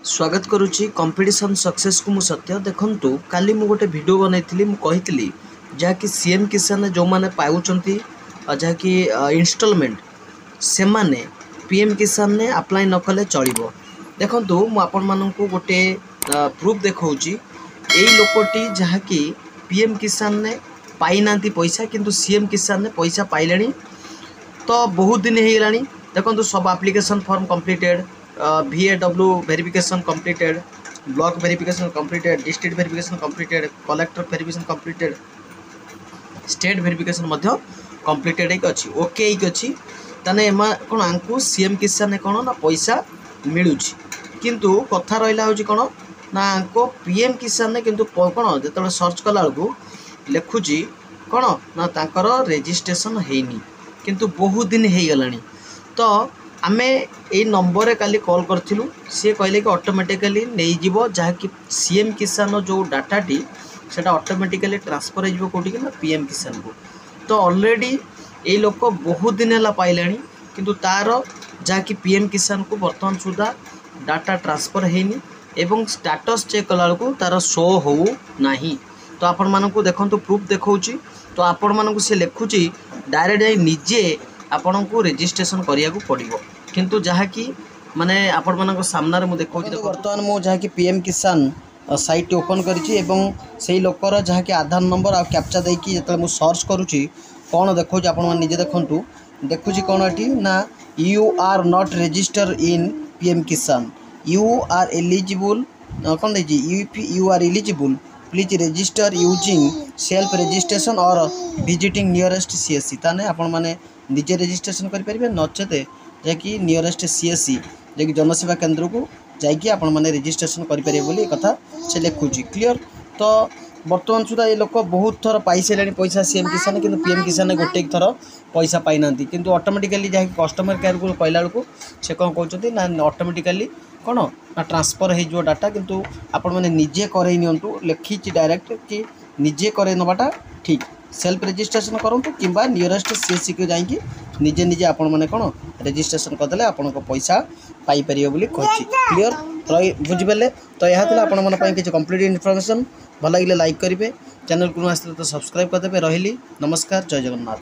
स्वागत करुच्ची competition success को मु सत्य देखंतु काली मु गोटे वीडियो बनैथिली मु कहितली जहाँकि सीएम किसान जो माने पाउचंती जहाँकि इंस्टॉलमेंट से माने पीएम किसान ने अप्लाई न कले चलिबो। देखंतु मु आपन माननकु गोटे प्रूफ देखौची एई लोकटी जहाँकि पीएम किसान ने पाई नांती पैसा किंतु सीएम किसान ने पैसा पाइलेनी तो बहुत दिन हो गलानी। देखो सब application form completed, VAW verification completed, block verification completed, district verification completed, collector verification completed, state verification मध्य कंप्लीटेड एक अच्छी ओके एक अच्छी ताने एमा कोन आंकु सीएम किसान ने कोन ना पैसा मिलुची किंतु कथा रहिला होची कोन ना आंको पीएम किसान ने किंतु कोन जेतले सर्च कला को लिखुची कोन ना तांकर रजिस्ट्रेशन हेनी किंतु बहुत दिन हो गलानी। तो आमे ए नंबर काली कॉल करथिलु सी कहले कि ऑटोमेटिकली नहीं जीवो जहाँकि सीएम किसान जो डाटाटी सेटा ऑटोमेटिकली ट्रांसफर हो कोटी कि ना पीएम किसान को। तो ऑलरेडी ए लोक बहुत दिन है पाइलानी किंतु तार जहाँकि पीएम किसान को वर्तमान सुधा डाटा ट्रांसफर हेनी एवं स्टेटस चेक कला को तार शो हो नाही। तो आपण मानकु देखंतु प्रूफ देखौची तो आपण मानकु से लिखुची डायरेक्ट जाई निजे आपण को रजिस्ट्रेशन करिया को पड़िबो किंतु जहाँकि माने आपण मानक सामना रे मु देखौची वर्तमान मु जहाँकि पीएम किसान साइट ओपन करिछि एवं सेही लोकर जहाँकि आधार नंबर आ कैप्चा देकी जतले मु सर्च करूची कोन देखौची आपण माने निजे देखंतु देखुची कोन एटी ना you are not register in PM Kisan you are eligible कोन देजी you are eligible please register using self registration or visiting nearest CSC ताने आपण माने निजे रजिस्ट्रेशन करि परिबे नचेते जेकि नियरेस्ट सीएससी जेकि जनसेवा केंद्र को जाइए आपण माने रजिस्ट्रेशन करि परिबे बोली कथा से लिखुची क्लियर। तो वर्तमान सुधा ये लोक बहुत थर पाई सेलानी पैसा सीएम किसान किंतु पीएम किसान गोटे थर पैसा पाई नांती किंतु ऑटोमेटिकली जहाँ कस्टमर केयर को कहला बेलू से कौन कहते ना ऑटोमेटिकली कौन ना ट्रांसफर हो डाटा किंतु आपण मैंने निजे करे नियंतु लिखी डायरेक्ट कि निजे करे नवाटा ठीक सेल्फ रजिस्ट्रेशन करूँ कि नियरेस्ट सीएससी को जाइए निजे निजे आपण मैंने कौन रजिस्ट्रेशन करदे आपण पैसा पाइपर बोली कही क्लीयर रही बुझिपारे। तो यह था आपण मन किसी कंप्लीट इनफॉरमेशन भल लगे लाइक करेंगे चैनल को आसते तो सब्सक्राइब करदे। रही नमस्कार जय जगन्नाथ।